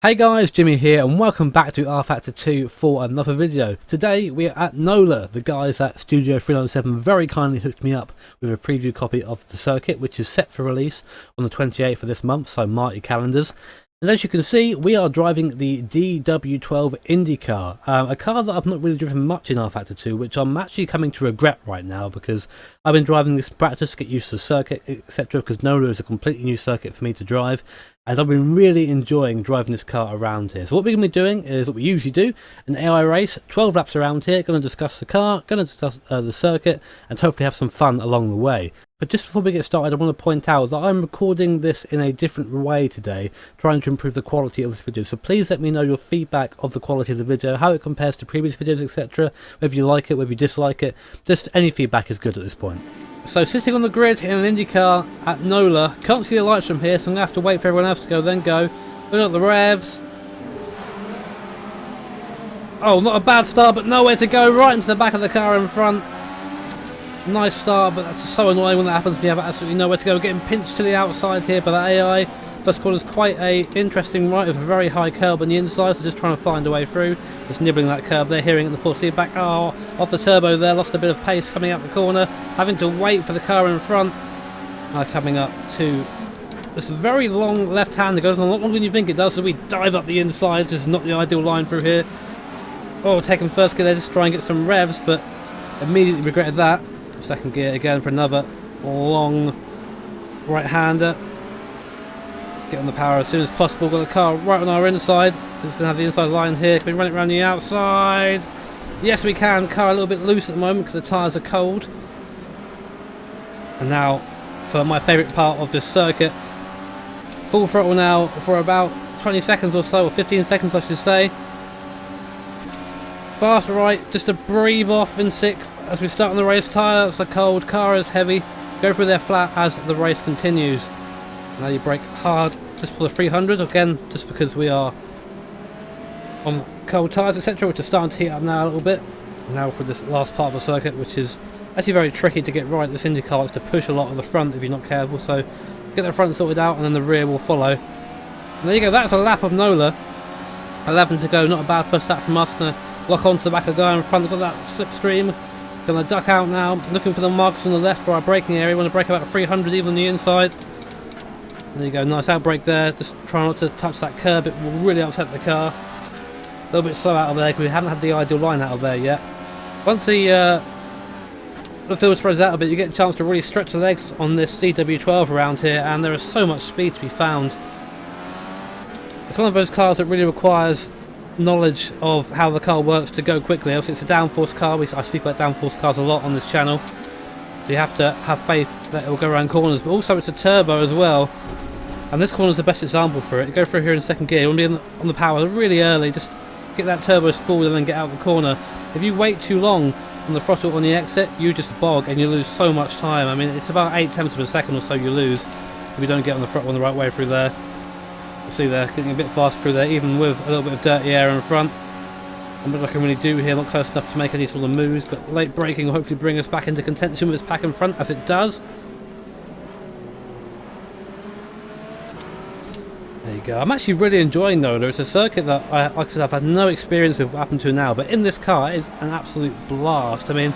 Hey guys, Jimmy here and welcome back to rFactor 2 for another video. Today we are at NOLA. The guys at Studio 397 very kindly hooked me up with a preview copy of the circuit, which is set for release on the 28th of this month, so mark your calendars. And as you can see, we are driving the DW12 IndyCar, a car that I've not really driven much in rFactor 2, which I'm actually coming to regret right now because I've been driving this practice, get used to the circuit, etc. because NOLA is a completely new circuit for me to drive. And I've been really enjoying driving this car around here. So what we're going to be doing is what we usually do, an AI race, 12 laps around here, going to discuss the car, going to discuss the circuit, and hopefully have some fun along the way. But just before we get started, I want to point out that I'm recording this in a different way today, trying to improve the quality of this video. So please let me know your feedback of the quality of the video, how it compares to previous videos, etc. Whether you like it, whether you dislike it, just any feedback is good at this point. So sitting on the grid in an Indy car at NOLA, can't see the lights from here, so I'm going to have to wait for everyone else to go, then go. Look at the revs. Oh, not a bad start, but nowhere to go, right into the back of the car in front. Nice start, but that's so annoying when that happens when you have absolutely nowhere to go. Getting pinched to the outside here by that AI. First corner is quite a interesting right with a very high curb on the inside, so just trying to find a way through. Just nibbling that curb there, hearing it in the full feedback. Oh, off the turbo there, lost a bit of pace coming out the corner. Having to wait for the car in front. Now coming up to this very long left hand that goes on a lot longer than you think it does, so we dive up the inside. This is not the ideal line through here. Oh, taking first gear there, just try and get some revs, but immediately regretted that. Second gear again for another long right-hander. Get on the power as soon as possible. Got the car right on our inside. Just going to have the inside line here. Can we run it around the outside? Yes, we can. Car a little bit loose at the moment because the tyres are cold. And now for my favourite part of this circuit. Full throttle now for about 20 seconds or so, or 15 seconds I should say. Fast right, just to breathe off in sixth as we start on the race. Tyres are cold, car is heavy. Go through their flat as the race continues. Now you brake hard just for the 300, again just because we are on cold tyres, etc., which are starting to heat up now a little bit. Now for this last part of the circuit, which is actually very tricky to get right. This Indy car likes to push a lot of the front if you're not careful, so get the front sorted out and then the rear will follow. And there you go, that's a lap of NOLA. 11 to go, not a bad first lap from us. Lock onto the back of the guy in front, got that slipstream. Gonna duck out now, looking for the marks on the left for our braking area. Want to brake about 300 even on the inside. There you go, nice outbrake there. Just try not to touch that curb, it will really upset the car. A little bit slow out of there because we haven't had the ideal line out of there yet. Once the field spreads out a bit, you get a chance to really stretch the legs on this DW12 around here, and there is so much speed to be found. It's one of those cars that really requires knowledge of how the car works to go quickly. Obviously it's a downforce car, I speak about downforce cars a lot on this channel, so you have to have faith that it will go around corners, but also it's a turbo as well, and this corner is the best example for it. You go through here in second gear, you want to be on the power really early, just get that turbo spooled and then get out the corner. If you wait too long on the throttle on the exit, you just bog and you lose so much time. I mean, it's about 8/10 of a second or so you lose if you don't get on the throttle on the right way through there. See there, getting a bit fast through there, even with a little bit of dirty air in front. Not much I can really do here, not close enough to make any sort of moves, but late braking will hopefully bring us back into contention with this pack in front, as it does. There you go. I'm actually really enjoying NOLA. It's a circuit that, like I said, I've had no experience with up until now, but in this car it is an absolute blast. I mean,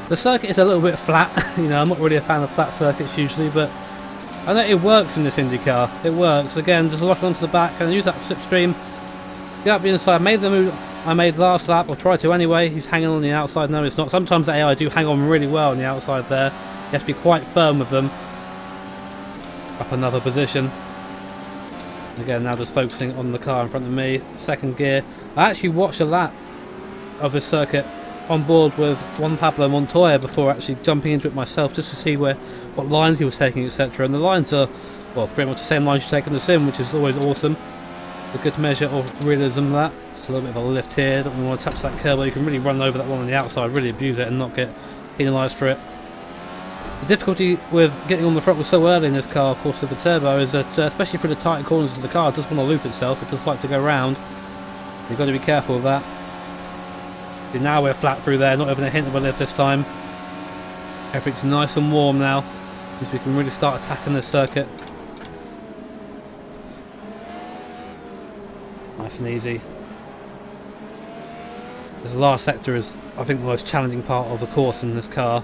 the circuit is a little bit flat. You know, I'm not really a fan of flat circuits usually, but I know it works in this Indy car. It works. Again, just lock onto the back and use that slipstream. Get up the inside. Made the move I made last lap, or try to anyway. He's hanging on the outside. No, it's not. Sometimes the AI do hang on really well on the outside there. You have to be quite firm with them. Up another position. Again, now just focusing on the car in front of me. Second gear. I actually watched a lap of this circuit on board with Juan Pablo Montoya before actually jumping into it myself, just to see what lines he was taking, etc. And the lines are, well, pretty much the same lines you take in the sim, which is always awesome. A good measure of realism, that. Just a little bit of a lift here. Don't really want to touch that curb, you can really run over that one on the outside, really abuse it and not get penalised for it. The difficulty with getting on the throttle so early in this car, of course, with the turbo, is that especially through the tight corners of the car, it does want to loop itself. It does like to go round. You've got to be careful of that. Now we're flat through there, not even a hint of a lift this time. Everything's nice and warm now, as we can really start attacking this circuit. Nice and easy. This last sector is, I think, the most challenging part of the course in this car.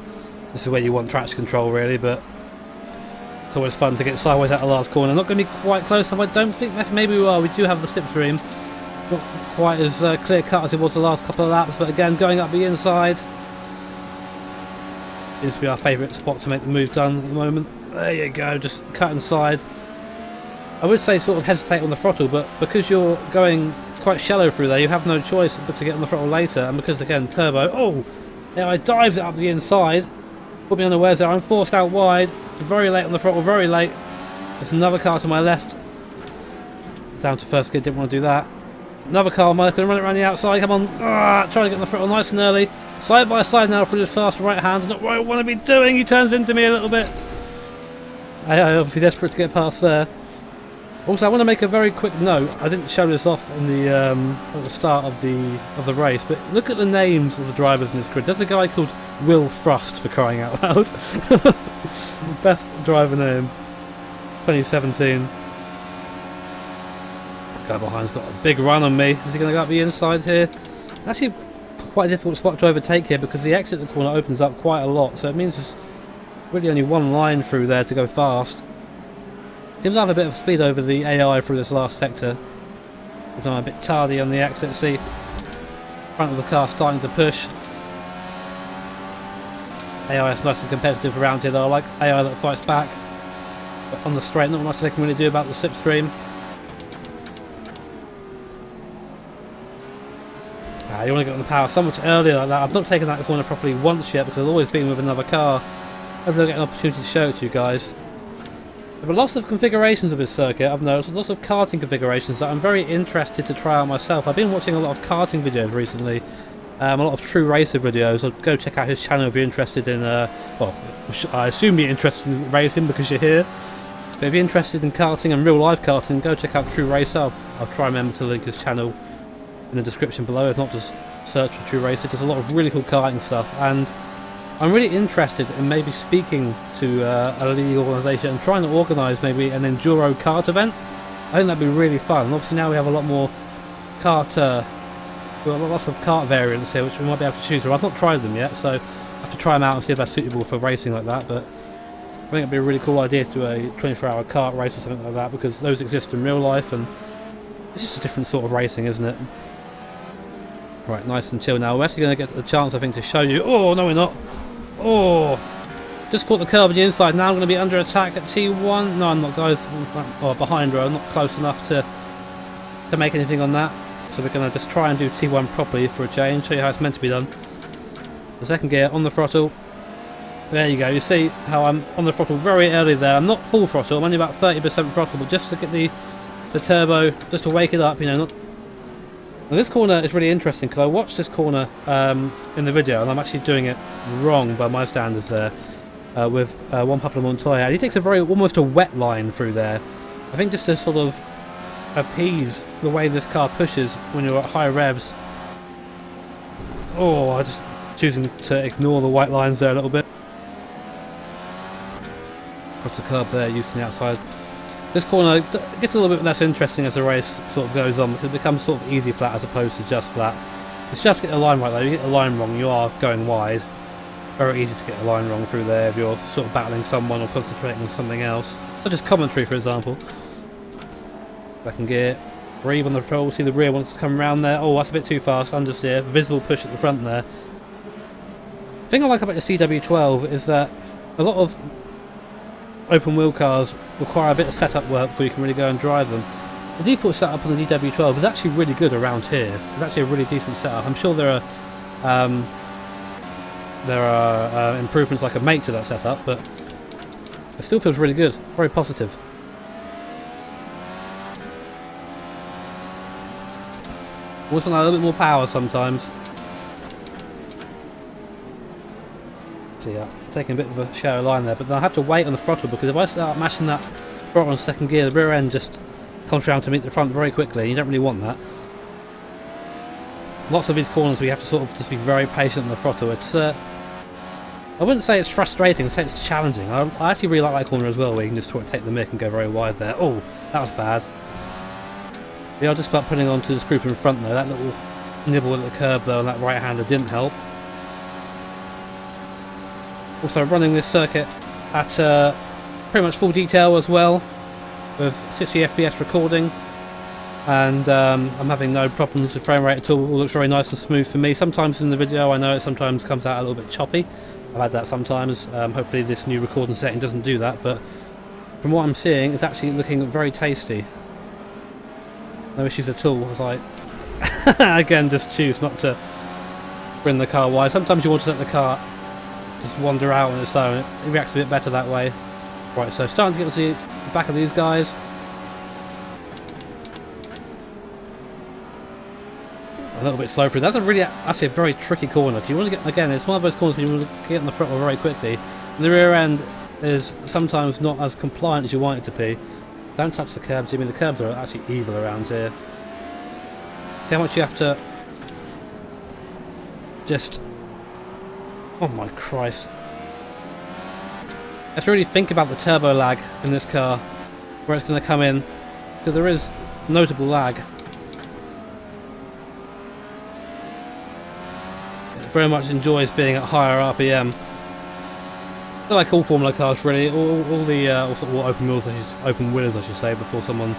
This is where you want traction control really, but it's always fun to get sideways out the last corner. Not going to be quite close enough, I don't think. Maybe we are. We do have the slipstream. Not quite as clear cut as it was the last couple of laps, but again, going up the inside seems to be our favourite spot to make the move done at the moment. There you go, just cut inside. I would say sort of hesitate on the throttle, but because you're going quite shallow through there, you have no choice but to get on the throttle later, and because again, turbo, oh, yeah, I dives it up the inside, put me unawares there, I'm forced out wide, very late on the throttle, very late. There's another car to my left, down to first gear, didn't want to do that. Another car, Mike, going to run it around the outside, come on, trying to get on the throttle nice and early, side by side now through this fast right hand, not what I want to be doing, he turns into me a little bit. I obviously desperate to get past there. Also, I want to make a very quick note. I didn't show this off in the at the start of the race, but look at the names of the drivers in this grid. There's a guy called Will Frost, for crying out loud. Best driver name, 2017. Guy behind's got a big run on me. Is he going to go up the inside here? Actually, quite a difficult spot to overtake here because the exit of the corner opens up quite a lot. So it means there's really only one line through there to go fast. Seems to have a bit of speed over the AI through this last sector. I'm a bit tardy on the exit. See, front of the car starting to push. AI is nice and competitive around here though. I like AI that fights back. But on the straight, not much they can really do about the slipstream. You want to get on the power so much earlier like that. I've not taken that corner properly once yet because I've always been with another car. Hopefully I'll get an opportunity to show it to you guys. There are lots of configurations of this circuit, I've noticed, lots of karting configurations that I'm very interested to try out myself. I've been watching a lot of karting videos recently, a lot of True Racer videos. So go check out his channel if you're interested in, well, I assume you're interested in racing because you're here. But if you're interested in karting and real life karting, go check out True Racer. I'll try and remember to link his channel in the description below. If not, just search for True Racer. There's a lot of really cool karting stuff, and I'm really interested in maybe speaking to a league organisation and trying to organise maybe an enduro kart event. I think that'd be really fun. And obviously now we have a lot more kart, we've got lots of kart variants here which we might be able to choose from. I've not tried them yet, so I have to try them out and see if they're suitable for racing like that. But I think it'd be a really cool idea to do a 24-hour kart race or something like that, because those exist in real life and it's just a different sort of racing, isn't it? Right, nice and chill now. We're actually going to get a chance, I think, to show you. Oh, no we're not. Oh, just caught the curb on the inside. Now I'm going to be under attack at T1. No, I'm not, guys. Oh, behind row. I'm not close enough to make anything on that. So we're going to just try and do T1 properly for a change. Show you how it's meant to be done. The second gear on the throttle. There you go. You see how I'm on the throttle very early there. I'm not full throttle. I'm only about 30% throttle, but just to get the turbo, just to wake it up. You know, not. Now this corner is really interesting because I watched this corner in the video and I'm actually doing it wrong by my standards there with Juan Pablo Montoya. And he takes a very almost a wet line through there. I think just to sort of appease the way this car pushes when you're at high revs. Oh, I'm just choosing to ignore the white lines there a little bit. What's the curb there, used from the outside. This corner gets a little bit less interesting as the race sort of goes on because it becomes sort of easy flat as opposed to just flat. It's just to get the line right though. You get the line wrong, you are going wide. Very easy to get the line wrong through there if you're sort of battling someone or concentrating on something else. Such as commentary, for example. Second gear. Breathe on the throttle. See the rear wants to come around there. Oh, that's a bit too fast. Understeer. Visible push at the front there. The thing I like about this DW12 is that a lot of open wheel cars require a bit of setup work before you can really go and drive them. The default setup on the DW12 is actually really good around here. It's actually a really decent setup. I'm sure there are improvements I could make to that setup, but it still feels really good. Very positive. Always want a little bit more power sometimes. So yeah, taking a bit of a shallow line there, but then I have to wait on the throttle because if I start mashing that throttle on second gear, the rear end just comes around to meet the front very quickly, and you don't really want that. Lots of these corners we have to sort of just be very patient on the throttle. It's I wouldn't say it's frustrating, I'd say it's challenging. I actually really like that corner as well, where you can just sort of take the mick and go very wide there. Oh, that was bad. Yeah, I'll just start putting onto this group in front there. That little nibble at the curb though, and that right-hander didn't help. Also running this circuit at pretty much full detail as well, with 60 FPS recording, and I'm having no problems with frame rate at all. It all looks very nice and smooth for me. Sometimes in the video I know it sometimes comes out a little bit choppy. I've had that sometimes. Hopefully this new recording setting doesn't do that, but from what I'm seeing it's actually looking very tasty. No issues at all, as I again just choose not to bring the car wide. Sometimes you want to let the car just wander out on its own. It reacts a bit better that way. Right, so starting to get to the back of these guys. A little bit slow through. That's actually a very tricky corner. Because you want to get, again, it's one of those corners where you want to get on the throttle very quickly. And the rear end is sometimes not as compliant as you want it to be. Don't touch the curbs, Jimmy. The curbs are actually evil around here. See how much you have to just... Oh my Christ. You have to really think about the turbo lag in this car, where it's going to come in, because there is notable lag. It very much enjoys being at higher RPM. Like all Formula cars, really. All the open wheels, I should say, before someone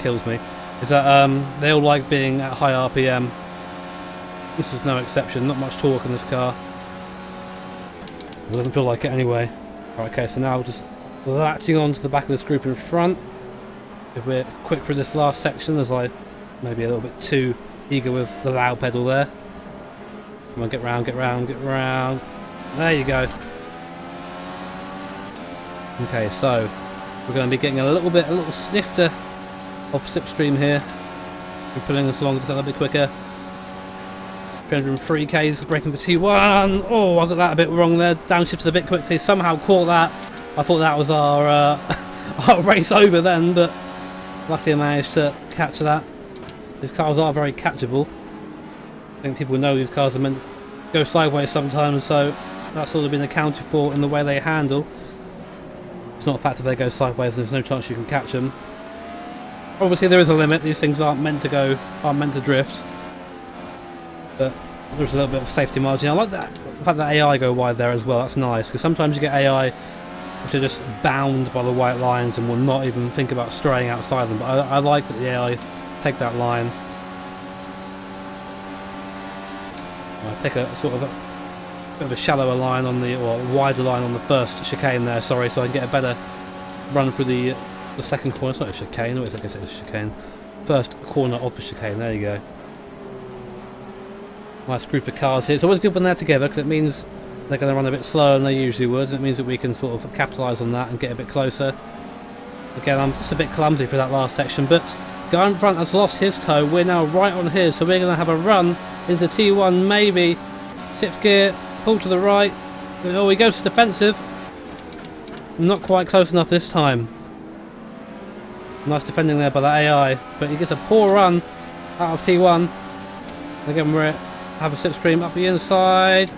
kills me, is that they all like being at high RPM. This is no exception. Not much torque in this car. It doesn't feel like it anyway. Right, okay, so now just latching on to the back of this group in front. If we're quick through this last section, as I maybe a little bit too eager with the loud pedal there. Come on, get round, get round, get round. There you go. Okay, so we're going to be getting a little snifter of slipstream here. We're pulling us along just a little bit quicker. 303 k's braking for T1. Oh, I got that a bit wrong there. Downshifted a bit quickly. Somehow caught that. I thought that was our our race over then, but luckily I managed to catch that. These cars are very catchable. I think people know these cars are meant to go sideways sometimes, so that's sort of been accounted for in the way they handle. It's not a fact if they go sideways, there's no chance you can catch them. Obviously there is a limit. These things aren't meant to drift. But there's a little bit of safety margin. I like that, the fact that AI go wide there as well. That's nice, because sometimes you get AI which are just bound by the white lines and will not even think about straying outside them. But I like that the AI take that line. I take a sort of a bit of a shallower line on the, or wider line on the first chicane there. Sorry, so I can get a better run through the second corner. It's not a chicane. I guess it's a chicane. First corner of the chicane. There you go. Nice group of cars here. It's always good when they're together, because it means they're going to run a bit slower than they usually would, and it means that we can sort of capitalise on that and get a bit closer. Again, I'm just a bit clumsy for that last section, but guy in front has lost his toe. We're now right on his, so we're going to have a run into T1, maybe. 6th gear, pull to the right. Oh, he goes to defensive. Not quite close enough this time. Nice defending there by that AI, but he gets a poor run out of T1. Again, we're have a slipstream up the inside.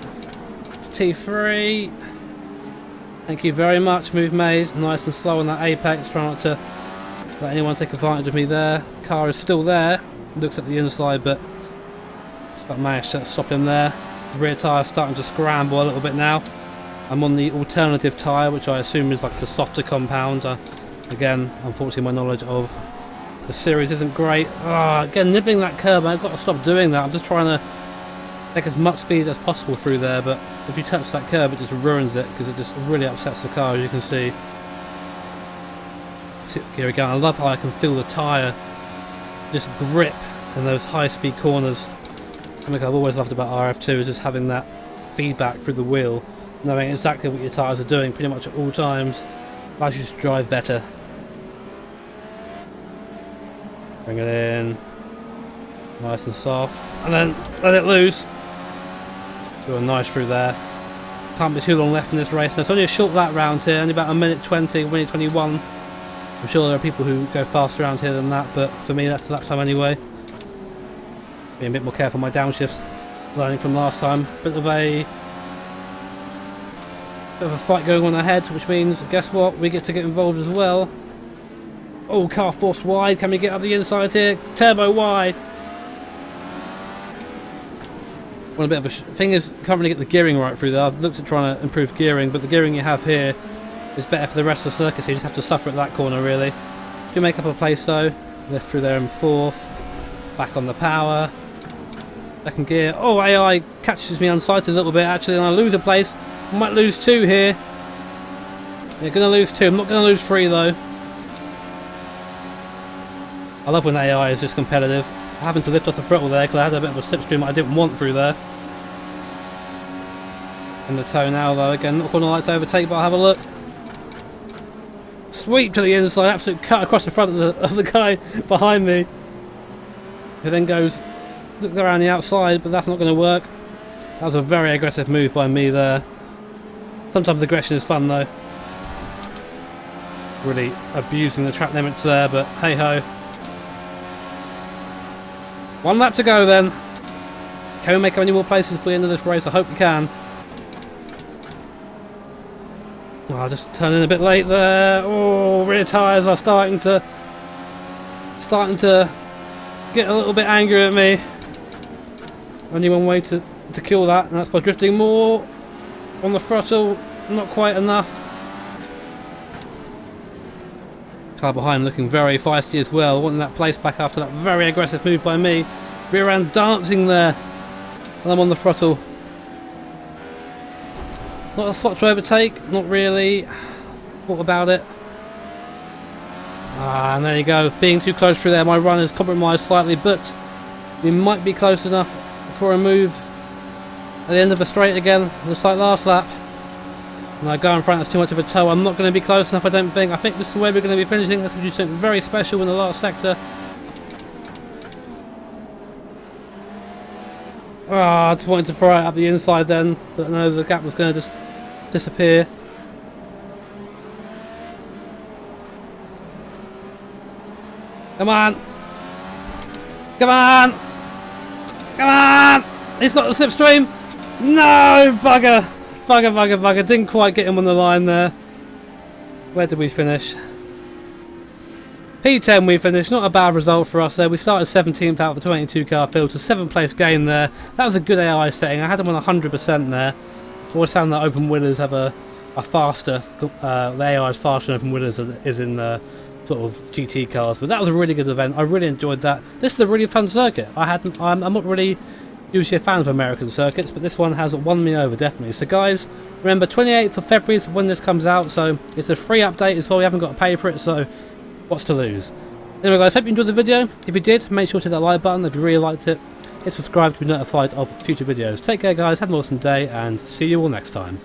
T3. Thank you very much. Move made. Nice and slow on that apex. Try not to let anyone take advantage of me there. Car is still there. Looks at the inside, but I managed to stop him there. Rear tyre starting to scramble a little bit now. I'm on the alternative tyre, which I assume is like a softer compound. Again, unfortunately my knowledge of the series isn't great. Again, nibbling that curb. I've got to stop doing that. I'm just trying to take as much speed as possible through there, but if you touch that curb it just ruins it, because it just really upsets the car, as you can see. 6th gear again. I love how I can feel the tyre just grip in those high speed corners. Something I've always loved about RF2 is just having that feedback through the wheel, knowing exactly what your tyres are doing pretty much at all times. Allows you to drive better. Bring it in, nice and soft, and then let it loose. Going nice through there. Can't be too long left in this race. Now it's only a short lap round here, only about a minute 20, minute 21. I'm sure there are people who go faster around here than that, but for me that's the lap time anyway. Being a bit more careful with my downshifts, learning from last time. Bit of a fight going on ahead, which means, guess what, we get to get involved as well. Oh, car forced wide. Can we get up the inside here? Turbo wide. One bit of a thing is, can't really get the gearing right through there. I've looked at trying to improve gearing, but the gearing you have here is better for the rest of the circuit, so you just have to suffer at that corner really. Do make up a place though. Left through there in fourth. Back on the power. Second gear. Oh, AI catches me unsighted a little bit actually, and I lose a place. I might lose 2 here. You're going to lose 2. I'm not going to lose 3 though. I love when AI is this competitive. Having to lift off the throttle there because I had a bit of a slipstream I didn't want through there. In the toe now though, again, not quite like to overtake, but I'll have a look. Sweep to the inside, absolute cut across the front of the guy behind me. He then goes, look around the outside, but that's not going to work. That was a very aggressive move by me there. Sometimes aggression is fun though. Really abusing the track limits there, but hey ho. 1 lap to go then. Can we make any more places for the end of this race? I hope we can. Oh, I'll just turn in a bit late there. Oh, rear tyres are starting to get a little bit angry at me. Only one way to kill that, and that's by drifting more on the throttle. Not quite enough. Car behind looking very feisty as well, wanting that place back after that very aggressive move by me. Rear end dancing there, and I'm on the throttle. Not a slot to overtake, not really. What about it? Ah, and there you go. Being too close through there, my run is compromised slightly, but we might be close enough for a move at the end of the straight again, just like last lap. And I go in front, that's too much of a toe. I'm not going to be close enough, I don't think. I think this is the way we're going to be finishing. Let's do something very special in the last sector. Ah, I just wanted to throw it up the inside then, but I know the gap was going to just disappear. Come on! Come on! Come on! He's got the slipstream! No! Bugger! Bugger, bugger, bugger. Didn't quite get him on the line there. Where did we finish? P10 we finished. Not a bad result for us there. We started 17th out of the 22 car field, so 7th place gain there. That was a good AI setting. I had him on 100% there. I always found that open wheelers have a faster, the AI is faster in open wheelers than it is in sort of GT cars, but that was a really good event. I really enjoyed that. This is a really fun circuit. I'm not really usually a fan of American circuits, but this one has won me over definitely. So guys, remember 28th of February is when this comes out, so it's a free update as well. You haven't got to pay for it, so what's to lose? Anyway guys, hope you enjoyed the video. If you did, make sure to hit that like button if you really liked it. Hit subscribe to be notified of future videos. Take care guys, have an awesome day, and see you all next time.